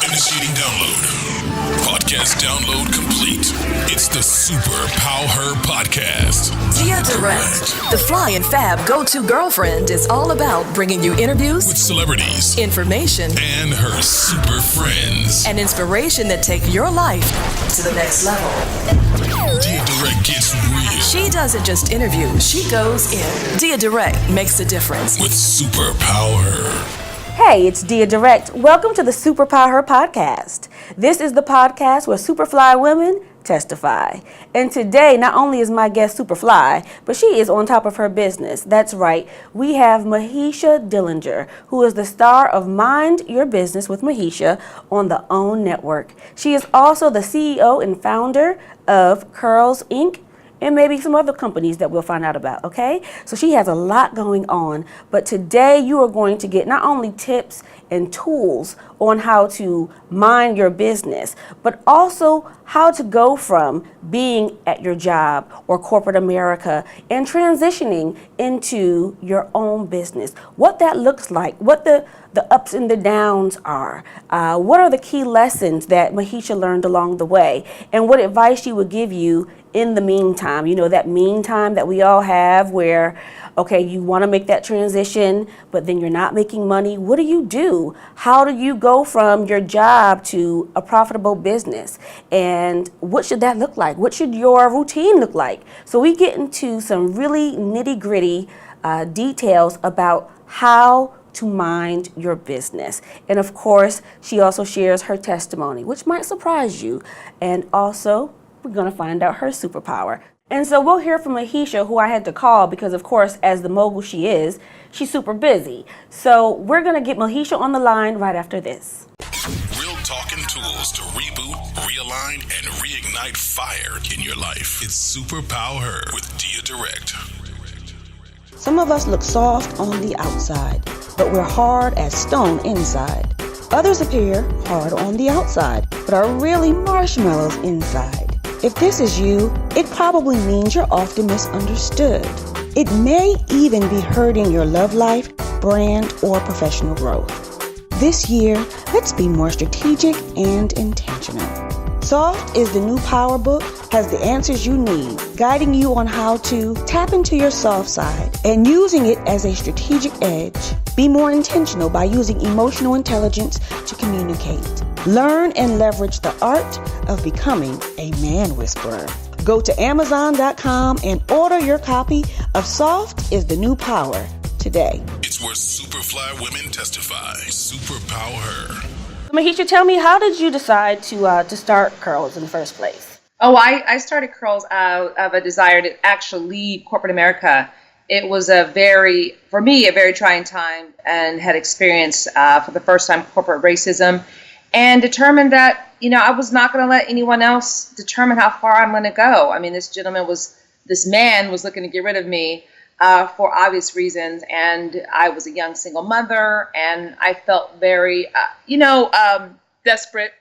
Initiating download. Podcast download complete. It's the Super Power Podcast. Deya Direct, the fly and fab go-to girlfriend, is all about bringing you interviews with celebrities, information, and her super friends. and inspiration that take your life to the next level. Deya Direct gets real She doesn't just interview, she goes in. Deya Direct makes a difference. with super power. Hey, it's Deya Direct. Welcome to the Superpower Podcast. This is the podcast where superfly women testify. And today, not only is my guest superfly, but she is on top of her business. That's right. We have Mahisha Dellinger, who is the star of Mind Your Business with Mahisha on the OWN network. She is also the CEO and founder of Curls Inc., and maybe some other companies that we'll find out about, okay? So she has a lot going on, but today you are going to get not only tips and tools on how to mind your business, but also how to go from being at your job or corporate America and transitioning into your own business. What that looks like, what the ups and the downs are, what are the key lessons that Mahisha learned along the way, and what advice she would give you in the meantime. You know, that meantime that we all have where, okay, you want to make that transition, but then you're not making money. What do? How do you go from your job to a profitable business? And what should that look like? What should your routine look like? So we get into some really nitty-gritty details about how to mind your business. And of course, she also shares her testimony, which might surprise you. And also, we're going to find out her superpower. And so we'll hear from Mahisha, who I had to call because, of course, as the mogul she is, she's super busy. So we're going to get Mahisha on the line right after this. Real talking tools to reboot, realign, and reignite fire in your life. It's Super Power with Deya Direct. Some of us look soft on the outside, but we're hard as stone inside. Others appear hard on the outside, but are really marshmallows inside. If this is you, it probably means you're often misunderstood. It may even be hurting your love life, brand, or professional growth. This year, let's be more strategic and intentional. Soft is the new power book, has the answers you need, guiding you on how to tap into your soft side and using it as a strategic edge. Be more intentional by using emotional intelligence to communicate. Learn and leverage the art of becoming a man whisperer. Go to Amazon.com and order your copy of Soft is the New Power today. It's where superfly women testify. Superpower. Mahisha, tell me, how did you decide to start Curls in the first place? Oh, I started Curls out of a desire to actually leave corporate America. It was for me, a very trying time, and had experienced for the first time corporate racism, and determined that, I was not going to let anyone else determine how far I'm going to go. I mean, this man was looking to get rid of me for obvious reasons, and I was a young single mother, and I felt very, desperate,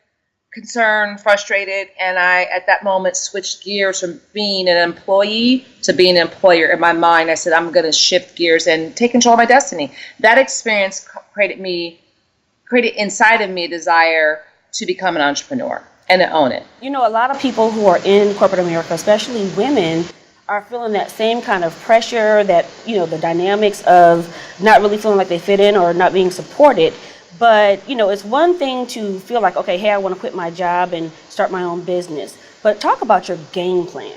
concerned, frustrated, and I, at that moment, switched gears from being an employee to being an employer. In my mind, I said, I'm going to shift gears and take control of my destiny. That experience created inside of me a desire to become an entrepreneur and to own it. A lot of people who are in corporate America, especially women, are feeling that same kind of pressure, that, the dynamics of not really feeling like they fit in or not being supported. But, it's one thing to feel like, okay, hey, I want to quit my job and start my own business. But talk about your game plan.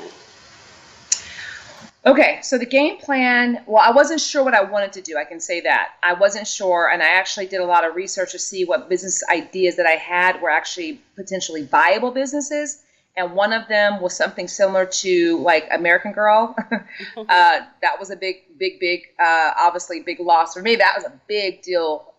Okay, so the game plan, well, I wasn't sure what I wanted to do. I can say that. I wasn't sure, and I actually did a lot of research to see what business ideas that I had were actually potentially viable businesses. And one of them was something similar to like American Girl. That was a big, obviously big loss for me. That was a big deal,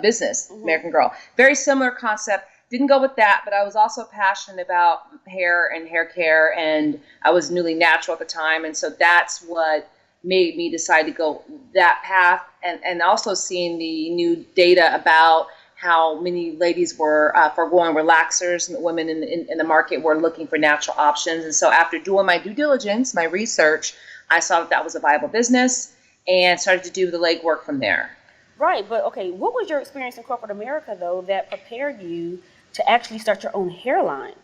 business, mm-hmm. American Girl. Very similar concept. Didn't go with that, but I was also passionate about hair and hair care, and I was newly natural at the time. And so that's what made me decide to go that path, and also seeing the new data about how many ladies were foregoing relaxers. Women in the market were looking for natural options. And so after doing my due diligence, my research, I saw that was a viable business and started to do the legwork from there. Right, but okay, what was your experience in corporate America, though, that prepared you to actually start your own hairline?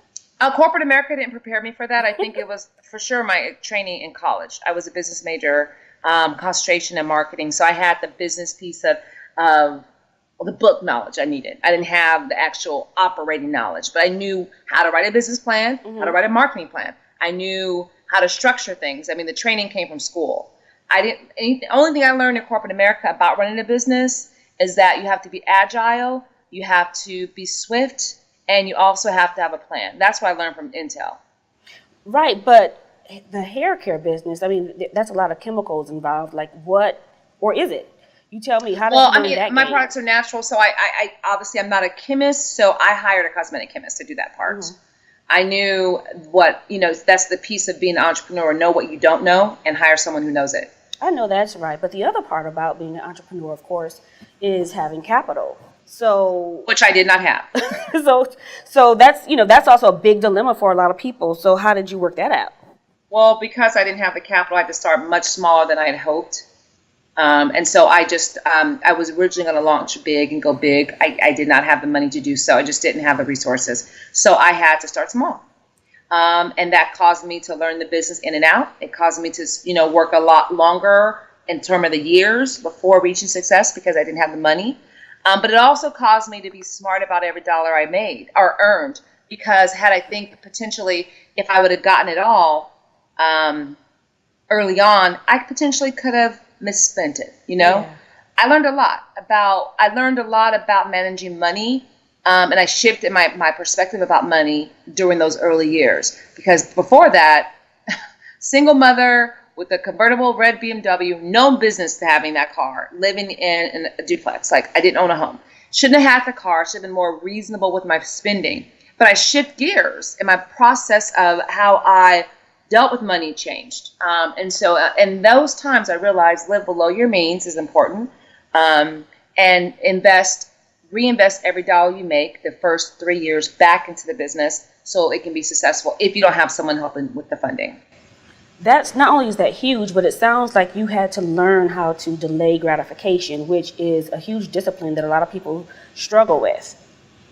Corporate America didn't prepare me for that. I think it was for sure my training in college. I was a business major, concentration in marketing. So I had the business piece of the book knowledge I needed. I didn't have the actual operating knowledge, but I knew how to write a business plan, how to write a marketing plan. I knew how to structure things. I mean, the training came from school. The only thing I learned in corporate America about running a business is that you have to be agile, you have to be swift, and you also have to have a plan. That's what I learned from Intel. Right, but the hair care business, I mean, that's a lot of chemicals involved. Like what, or is it? You tell me, how does Well, you learn that my game? products are natural, so I obviously I'm not a chemist, so I hired a cosmetic chemist to do that part. Mm-hmm. I knew what, that's the piece of being an entrepreneur, know what you don't know and hire someone who knows it. I know that's right, but the other part about being an entrepreneur, of course, is having capital. So, Which I did not have. so that's also a big dilemma for a lot of people. So how did you work that out? Well, because I didn't have the capital, I had to start much smaller than I had hoped. And so I just, I was originally going to launch big and go big. I did not have the money to do so. I just didn't have the resources. So I had to start small. And that caused me to learn the business in and out. It caused me to, work a lot longer in terms of the years before reaching success because I didn't have the money. But it also caused me to be smart about every dollar I made or earned, because had I think potentially if I would have gotten it all early on, I potentially could have misspent it. Yeah. I learned a lot about managing money, and I shifted my perspective about money during those early years, because before that, single mother with a convertible red BMW, no business to having that car, living in a duplex. Like, I didn't own a home. Shouldn't have had the car, should have been more reasonable with my spending. But I shift gears, and my process of how I dealt with money changed. And so in those times, I realized live below your means is important, and reinvest every dollar you make the first 3 years back into the business so it can be successful if you don't have someone helping with the funding. That's not only is that huge, but it sounds like you had to learn how to delay gratification, which is a huge discipline that a lot of people struggle with.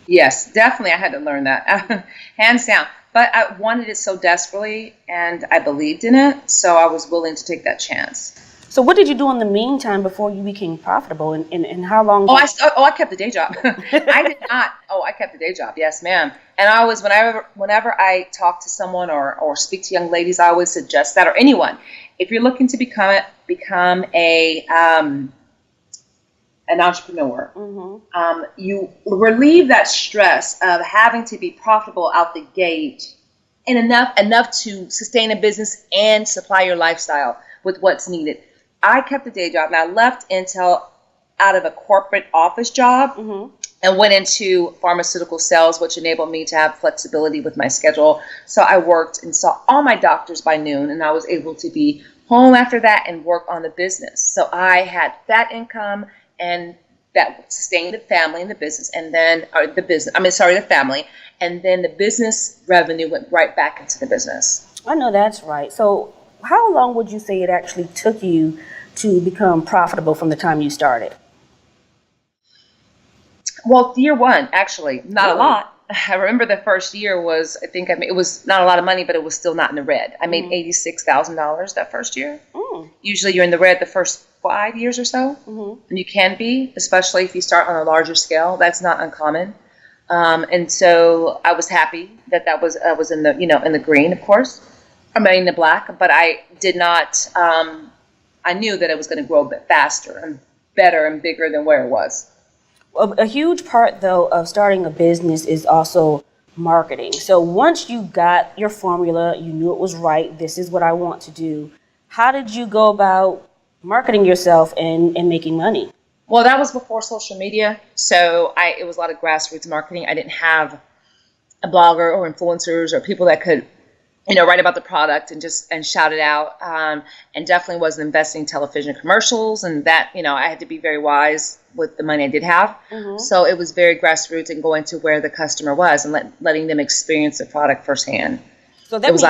Yes, definitely. I had to learn that, hands down. But I wanted it so desperately, and I believed in it, so I was willing to take that chance. So what did you do in the meantime before you became profitable, and how long? I kept the day job. I did not. I kept the day job. Yes, ma'am. And I always, whenever I talk to someone or speak to young ladies, I always suggest that, or anyone, if you're looking to become an entrepreneur, mm-hmm. You relieve that stress of having to be profitable out the gate, and enough to sustain a business and supply your lifestyle with what's needed. I kept the day job, and I left Intel out of a corporate office job, mm-hmm. and went into pharmaceutical sales, which enabled me to have flexibility with my schedule. So I worked and saw all my doctors by noon, and I was able to be home after that and work on the business. So I had that income, and that sustained the family and the business, and then the family, and then the business revenue went right back into the business. I know that's right. So how long would you say it actually took you to become profitable from the time you started? Well, year one, actually, not a lot. I remember the first year was, it was not a lot of money, but it was still not in the red. I made $86,000 that first year. Mm. Usually you're in the red the first 5 years or so, mm-hmm. and you can be, especially if you start on a larger scale. That's not uncommon. And so I was happy that I was in the green, of course. I mean, in the black, but I did not, I knew that it was going to grow a bit faster and better and bigger than where it was. A huge part, though, of starting a business is also marketing. So once you got your formula, you knew it was right, this is what I want to do, how did you go about marketing yourself and making money? Well, that was before social media, so it was a lot of grassroots marketing. I didn't have a blogger or influencers or people that could write about the product and shout it out, and definitely wasn't investing in television commercials, and that, I had to be very wise with the money I did have. Mm-hmm. So it was very grassroots and going to where the customer was and letting them experience the product firsthand. So that means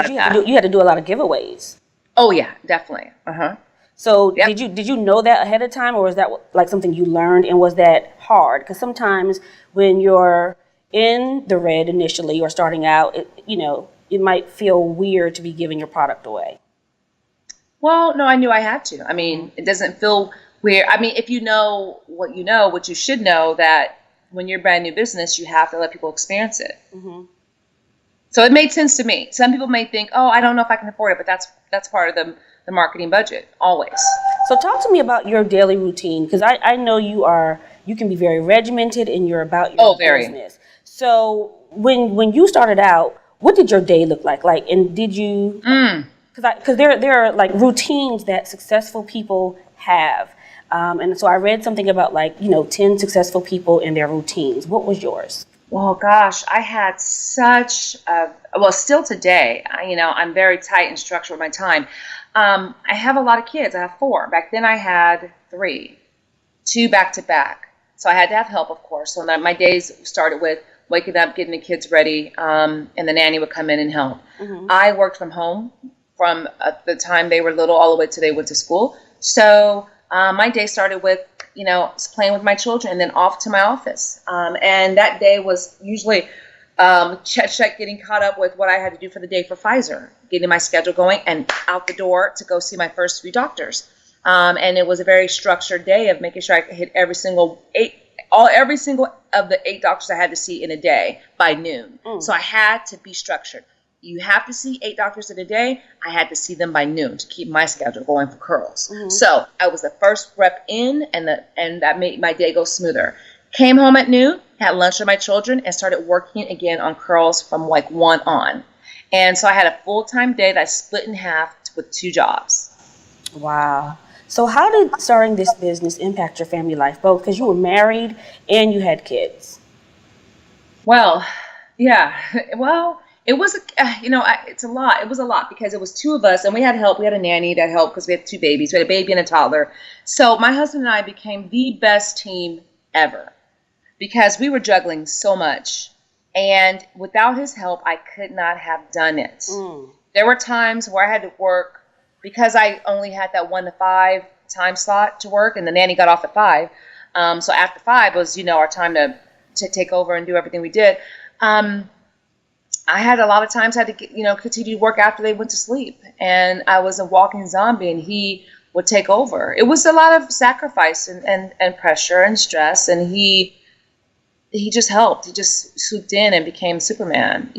you had to do a lot of giveaways. Oh yeah, definitely. Uh-huh. So Yep. did you know that ahead of time, or was that like something you learned, and was that hard? Because sometimes when you're in the red initially or starting out, it might feel weird to be giving your product away. Well, no, I knew I had to. I mean, it doesn't feel weird. I mean, if you know, what you should know, that when you're a brand new business, you have to let people experience it. Mm-hmm. So it made sense to me. Some people may think, oh, I don't know if I can afford it, but that's part of the marketing budget, always. So talk to me about your daily routine, because I know you can be very regimented and you're about your business. So when you started out, what did your day look like? Like, and did you, because there are like routines that successful people have. And so I read something about 10 successful people and their routines. What was yours? Well, gosh, I had still today, I'm very tight and structured with my time. I have a lot of kids. I have 4. Back then I had 3, 2 back to back. So I had to have help, of course. So my days started with waking up, getting the kids ready, and the nanny would come in and help. Mm-hmm. I worked from home from the time they were little all the way till they went to school. So my day started with playing with my children and then off to my office. And that day was usually check, getting caught up with what I had to do for the day for Pfizer, getting my schedule going and out the door to go see my first 3 doctors. And it was a very structured day of making sure I could hit every single of the 8 doctors I had to see in a day by noon. So I had to be structured. You have to see 8 doctors in a day. I had to see them by noon to keep my schedule going for curls. Mm-hmm. So I was the first rep in, and that made my day go smoother. Came home at noon, had lunch with my children, and started working again on curls from 1 on. And so I had a full-time day that I split in half with 2 jobs. Wow. So how did starting this business impact your family life, both because you were married and you had kids? Well, yeah. Well, it was, it's a lot. It was a lot because it was 2 of us and we had help. We had a nanny that helped because we had 2 babies. We had a baby and a toddler. So my husband and I became the best team ever because we were juggling so much. And without his help, I could not have done it. There were times where I had to work because I only had that 1 to 5 time slot to work and the nanny got off at 5. So after 5 was, our time to take over and do everything we did. I had a lot of times I had to continue to work after they went to sleep, and I was a walking zombie and he would take over. It was a lot of sacrifice and pressure and stress, and he just helped. He just swooped in and became Superman,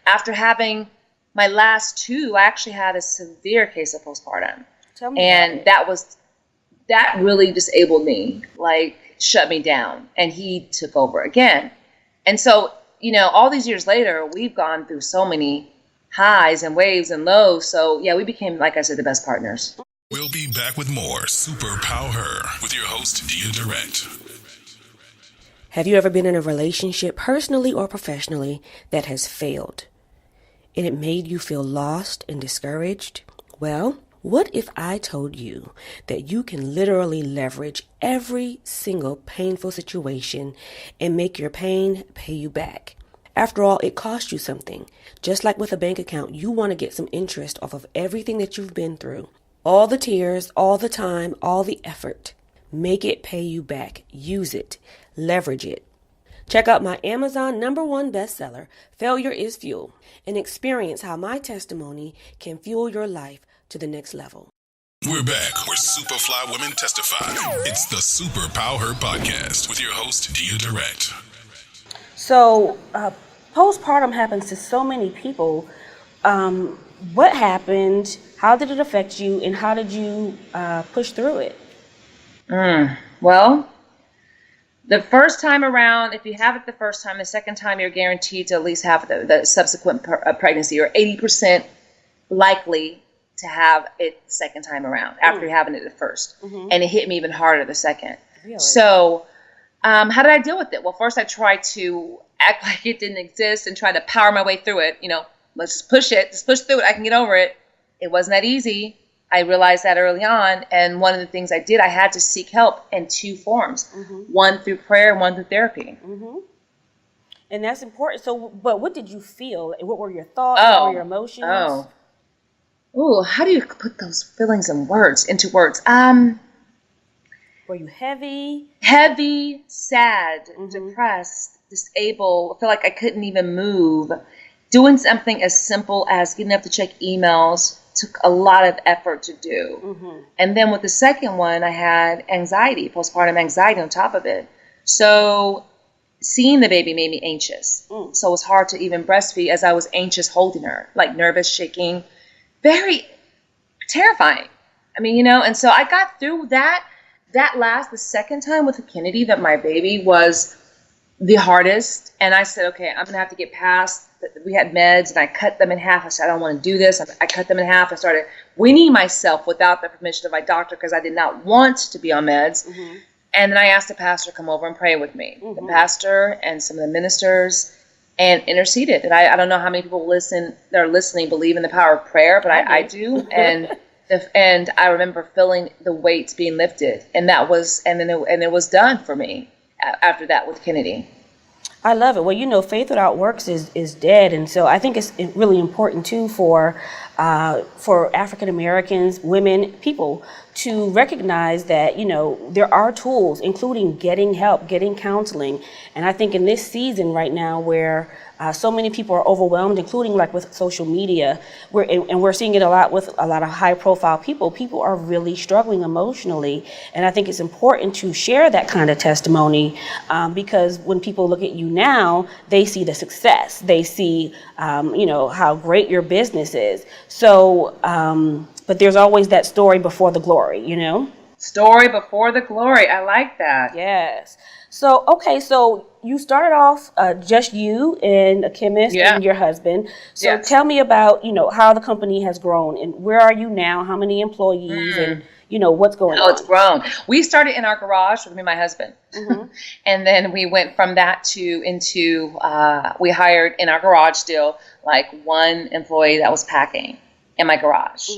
after having my last 2, I actually had a severe case of postpartum. Tell me and that really disabled me, shut me down, and he took over again. And so all these years later, we've gone through so many highs and waves and lows. So, yeah, we became, like I said, the best partners. We'll be back with more Super Power Her with your host, Deya Direct. Have you ever been in a relationship, personally or professionally, that has failed, and it made you feel lost and discouraged? Well, what if I told you that you can literally leverage every single painful situation and make your pain pay you back? After all, it cost you something. Just like with a bank account, you want to get some interest off of everything that you've been through. All the tears, all the time, all the effort. Make it pay you back. Use it. Leverage it. Check out my Amazon #1 bestseller, Failure is Fuel, and experience how my testimony can fuel your life to the next level. We're back where Superfly women testify. It's the Super Power Her podcast with your host, Deya Direct. So, postpartum happens to so many people. What happened? How did it affect you? And how did you push through it? Well, the first time around, if you have it the first time, the second time you're guaranteed to at least have the subsequent pregnancy. You're 80% likely to have it the second time around after having it the first. Mm-hmm. And it hit me even harder the second. Really? So how did I deal with it? Well, first I tried to act like it didn't exist and try to power my way through it. Let's just push it. Just push through it. I can get over it. It wasn't that easy. I realized that early on. And one of the things I did, I had to seek help in 2 forms. Mm-hmm. One through prayer and one through therapy. Mm-hmm. And that's important. So, but what did you feel? What were your thoughts? What were your emotions? Ooh, how do you put those feelings into words? Were you heavy? Heavy, sad, depressed, disabled. I feel like I couldn't even move. Doing something as simple as getting up to check emails took a lot of effort to do. And then with the second one, I had anxiety, postpartum anxiety on top of it. So seeing the baby made me anxious. So it was hard to even breastfeed as I was anxious holding her, like nervous, shaking, very terrifying. I mean, and so I got through that. The second time with Kennedy, that my baby was the hardest. And I said, okay, I'm going to have to get past. We had meds and I cut them in half. I said, I don't want to do this. I cut them in half. I started weaning myself without the permission of my doctor because I did not want to be on meds. And then I asked the pastor to come over and pray with me. The pastor and some of the ministers and interceded. And I don't know how many people that are listening believe in the power of prayer, but I do. And I remember feeling the weights being lifted, and it was done for me after that with Kennedy. I love it. Well, faith without works is dead, and so I think it's really important too for African Americans, women, people to recognize that there are tools, including getting help, getting counseling, and I think in this season right now where so many people are overwhelmed, including like with social media, we're seeing it a lot with a lot of high-profile people. People are really struggling emotionally, and I think it's important to share that kind of testimony because when people look at you now, they see the success, they see how great your business is. So, but there's always that story before the glory, Story before the glory. I like that. Yes. So, okay, so you started off just you and a chemist and your husband. So tell me about, how the company has grown and where are you now? How many employees and, what's going on? Oh, it's grown. We started in our garage with me and my husband. And then we went from that we hired in our garage still, like one employee that was packing in my garage.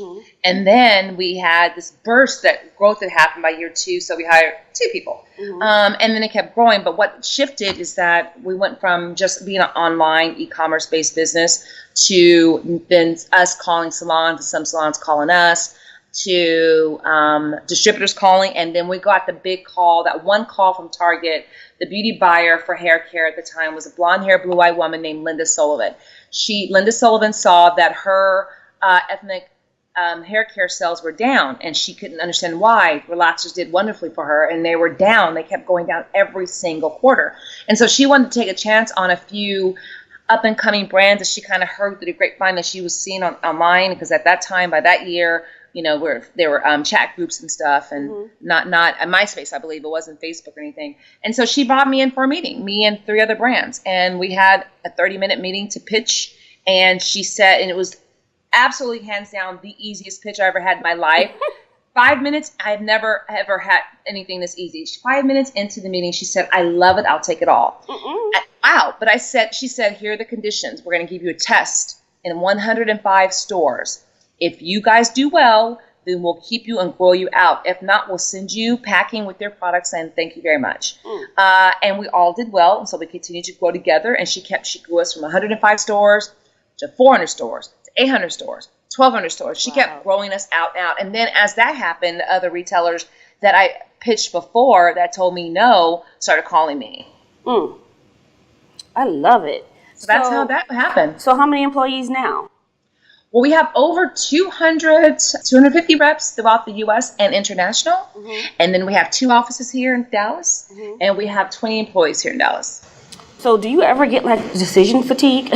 And then we had this burst that growth had happened by year 2. So we hired 2 people. And then it kept growing. But what shifted is that we went from just being an online e-commerce based business to then us calling salons, to some salons calling us, to distributors calling. And then we got the big call, that one call from Target. The beauty buyer for hair care at the time was a blonde hair, blue-eyed woman named Linda Sullivan. Linda Sullivan saw that her ethnic hair care sales were down, and she couldn't understand why. Relaxers did wonderfully for her, and they were down. They kept going down every single quarter. And so she wanted to take a chance on a few up-and-coming brands that she kind of heard through the grapevine that she was seeing online, because at that time, by that year, there were chat groups and stuff, and not MySpace, I believe. It wasn't Facebook or anything. And so she brought me in for a meeting, me and 3 other brands. And we had a 30-minute meeting to pitch, and she said, and it was absolutely hands down the easiest pitch I ever had in my life. 5 minutes, I've never ever had anything this easy. 5 minutes into the meeting, she said, I love it, I'll take it all. Wow. But she said, here are the conditions. We're going to give you a test in 105 stores. If you guys do well, then we'll keep you and grow you out. If not, we'll send you packing with their products and thank you very much. And we all did well. And so we continued to grow together, and she grew us from 105 stores to 400 stores. 800 stores, 1,200 stores. She kept growing us out and out. And then as that happened, the other retailers that I pitched before that told me no started calling me. I love it. So that's how that happened. So how many employees now? Well, we have over 250 reps throughout the U.S. and international. And then we have 2 offices here in Dallas. And we have 20 employees here in Dallas. So do you ever get like decision fatigue?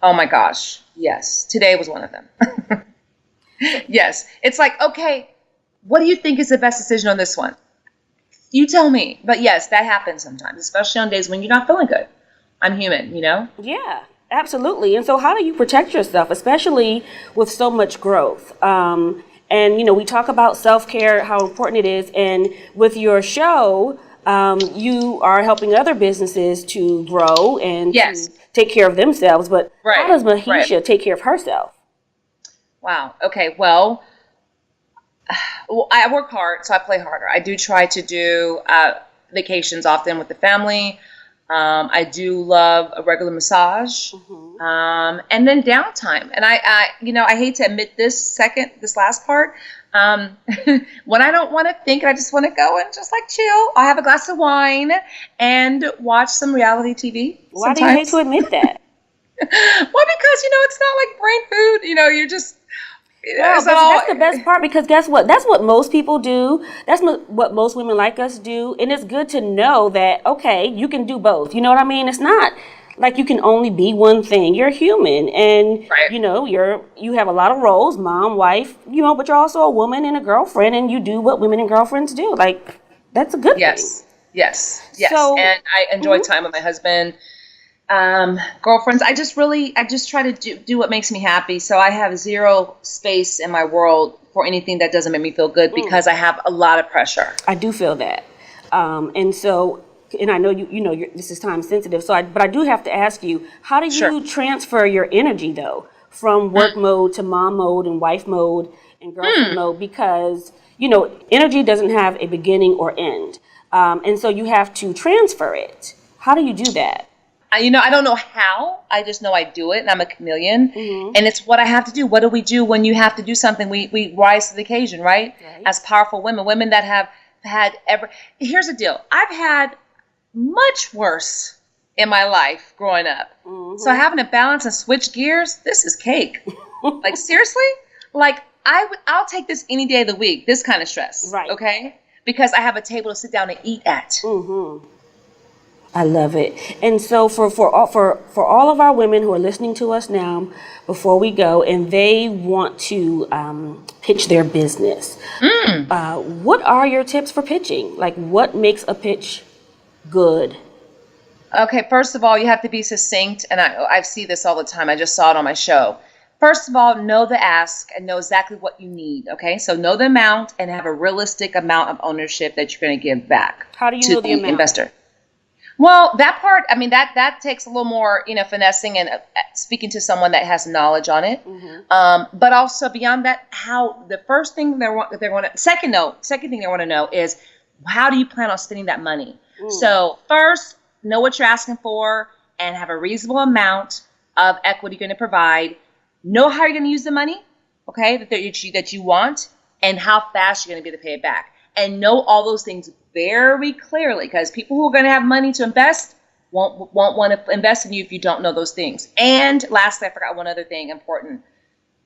Oh my gosh, yes. Today was one of them. Yes. It's like, okay, what do you think is the best decision on this one? You tell me. But yes, that happens sometimes, especially on days when you're not feeling good. I'm human, Yeah, absolutely. And so how do you protect yourself, especially with so much growth? And, we talk about self-care, how important it is. And with your show, you are helping other businesses to grow and to take care of themselves. But how does Mahisha take care of herself? Wow. Okay. Well, I work hard, so I play harder. I do try to do vacations often with the family. I do love a regular massage, and then downtime. And I hate to admit this last part. When I don't want to think, I just want to go and just like chill. I have a glass of wine and watch some reality TV. Why do you hate to admit that? Well, because it's not like brain food. You're just. Well, that's the best part, because guess what? That's what most people do. That's what most women like us do. And it's good to know that, okay, you can do both. You know what I mean? It's not like you can only be one thing. You're human, and right. You have a lot of roles, mom, wife, but you're also a woman and a girlfriend, and you do what women and girlfriends do. Like, that's a good thing. Yes. So, and I enjoy time with my husband. Girlfriends, I just try to do what makes me happy. So I have zero space in my world for anything that doesn't make me feel good, because I have a lot of pressure. I do feel that. And I know this is time sensitive. But I do have to ask you, how do you transfer your energy though, from work mode to mom mode and wife mode and girlfriend mode? Because, energy doesn't have a beginning or end. And so you have to transfer it. How do you do that? I don't know how. I just know I do it, and I'm a chameleon, and it's what I have to do. What do we do when you have to do something? We rise to the occasion, right? As powerful women that have had Here's the deal. I've had much worse in my life growing up. So having to balance and switch gears, this is cake. Like, seriously? Like, I'll take this any day of the week, this kind of stress, right? Okay? Because I have a table to sit down and eat at. I love it. And so for all of our women who are listening to us now, before we go, and they want to pitch their business, what are your tips for pitching? Like, what makes a pitch good? Okay, first of all, you have to be succinct, and I see this all the time. I just saw it on my show. First of all, know the ask and know exactly what you need, okay? So know the amount and have a realistic amount of ownership that you're going to give back. How do you know the amount? Investor. Well, that part, that takes a little more, finessing and speaking to someone that has knowledge on it. But also beyond that, second thing they want to know is, how do you plan on spending that money? So first, know what you're asking for and have a reasonable amount of equity you're going to provide. Know how you're going to use the money, okay, that you want, and how fast you're going to be able to pay it back. And know all those things very clearly, because people who are going to have money to invest won't want to invest in you if you don't know those things. And lastly, I forgot one other thing important.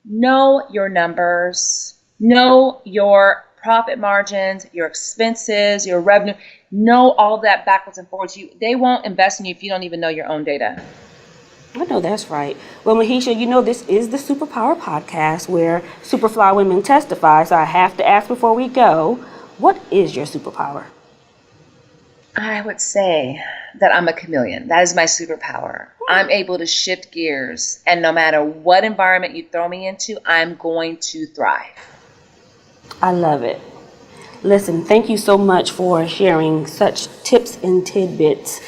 Know your numbers. Know your profit margins, your expenses, your revenue. Know all of that backwards and forwards. They won't invest in you if you don't even know your own data. I know that's right. Well, Mahisha, this is the Superpower Podcast where Superfly women testify. So I have to ask before we go, what is your superpower? I would say that I'm a chameleon. That is my superpower. I'm able to shift gears, and no matter what environment you throw me into, I'm going to thrive. I love it. Listen, thank you so much for sharing such tips and tidbits.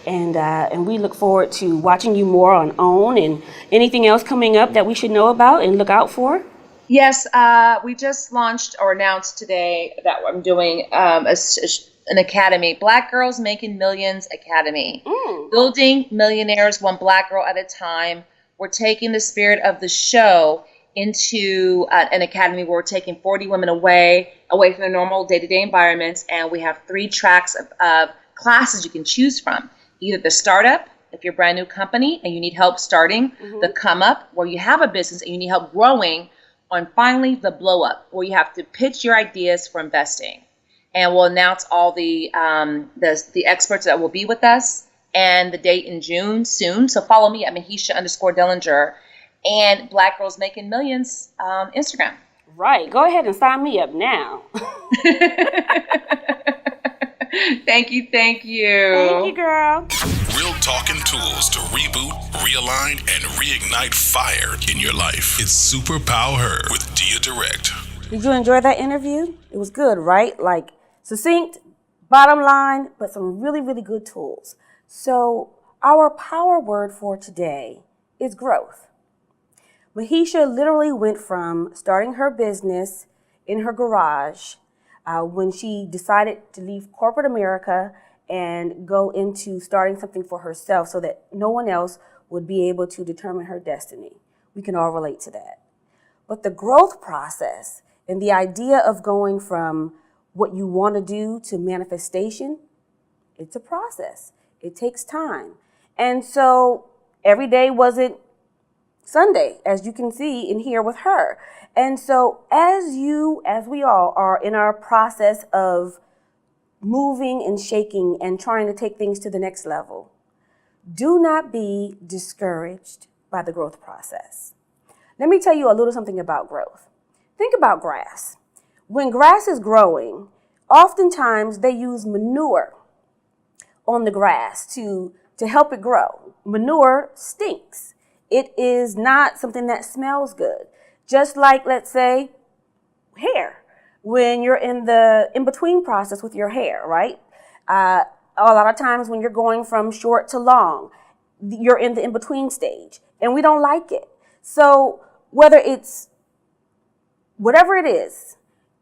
And we look forward to watching you more on OWN, and anything else coming up that we should know about and look out for. Yes, we just launched or announced today that I'm doing an academy, Black Girls Making Millions Academy. Building millionaires one Black girl at a time. We're taking the spirit of the show into an academy where we're taking 40 women away from their normal day-to-day environments, and we have 3 tracks of classes you can choose from. Either the startup, if you're a brand new company and you need help starting, the come up, where you have a business and you need help growing, and finally the blow up, where you have to pitch your ideas for investing. And we'll announce all the experts that will be with us and the date in June soon. So follow me at Mahisha_Dellinger and Black Girls Making Millions Instagram. Right. Go ahead and sign me up now. Thank you. Thank you, girl. Real talking tools to reboot, realign, and reignite fire in your life. It's Superpower with Deya Direct. Did you enjoy that interview? It was good, right? Like, succinct, bottom line, but some really, really good tools. So our power word for today is growth. Mahisha literally went from starting her business in her garage when she decided to leave corporate America and go into starting something for herself so that no one else would be able to determine her destiny. We can all relate to that. But the growth process and the idea of going from what you want to do to manifestation, it's a process. It takes time. And so every day wasn't Sunday, as you can see and hear with her. And so as we all are in our process of moving and shaking and trying to take things to the next level, do not be discouraged by the growth process. Let me tell you a little something about growth. Think about grass. When grass is growing, oftentimes they use manure on the grass to help it grow. Manure stinks. It is not something that smells good. Just like, let's say, hair. When you're in the in-between process with your hair, right? A lot of times when you're going from short to long, you're in the in-between stage, and we don't like it. So whether it's whatever it is,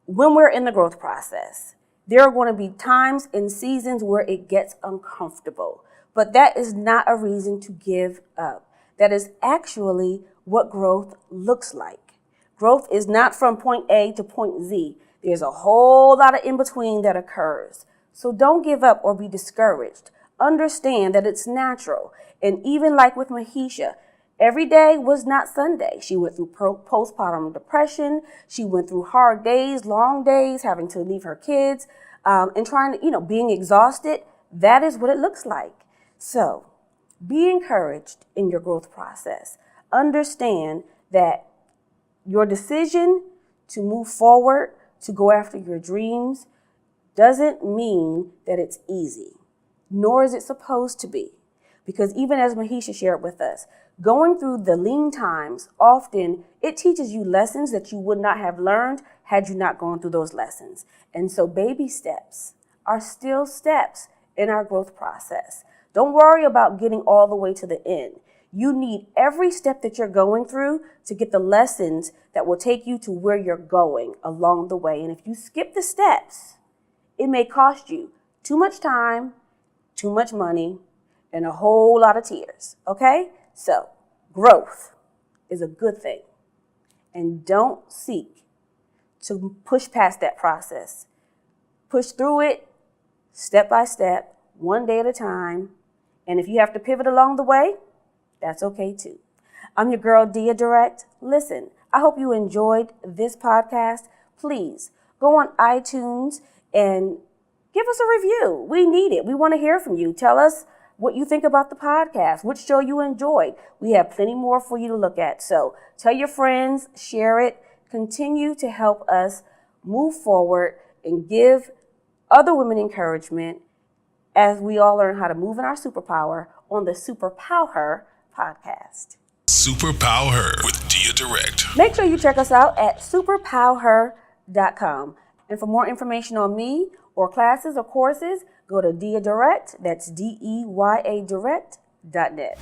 when we're in the growth process, there are going to be times and seasons where it gets uncomfortable. But that is not a reason to give up. That is actually what growth looks like. Growth is not from point A to point Z. There's a whole lot of in between that occurs. So don't give up or be discouraged. Understand that it's natural. And even like with Mahisha, every day was not Sunday. She went through postpartum depression. She went through hard days, long days, having to leave her kids, and trying to, being exhausted. That is what it looks like. So be encouraged in your growth process. Understand that your decision to move forward, to go after your dreams, doesn't mean that it's easy, nor is it supposed to be. Because even as Mahisha shared with us, going through the lean times, often it teaches you lessons that you would not have learned had you not gone through those lessons. And so baby steps are still steps in our growth process. Don't worry about getting all the way to the end. You need every step that you're going through to get the lessons that will take you to where you're going along the way. And if you skip the steps, it may cost you too much time, too much money, and a whole lot of tears. Okay? So growth is a good thing. And don't seek to push past that process. Push through it step by step, one day at a time. And if you have to pivot along the way, that's okay too. I'm your girl, Deya Direct. Listen, I hope you enjoyed this podcast. Please go on iTunes and give us a review. We need it. We want to hear from you. Tell us what you think about the podcast, which show you enjoyed. We have plenty more for you to look at. So tell your friends, share it, continue to help us move forward and give other women encouragement as we all learn how to move in our superpower on the Superpower Her podcast. Superpower Her with Deya Direct. Make sure you check us out at superpowerher.com. And for more information on me or classes or courses, go to Deya Direct, that's DEYA Direct.net.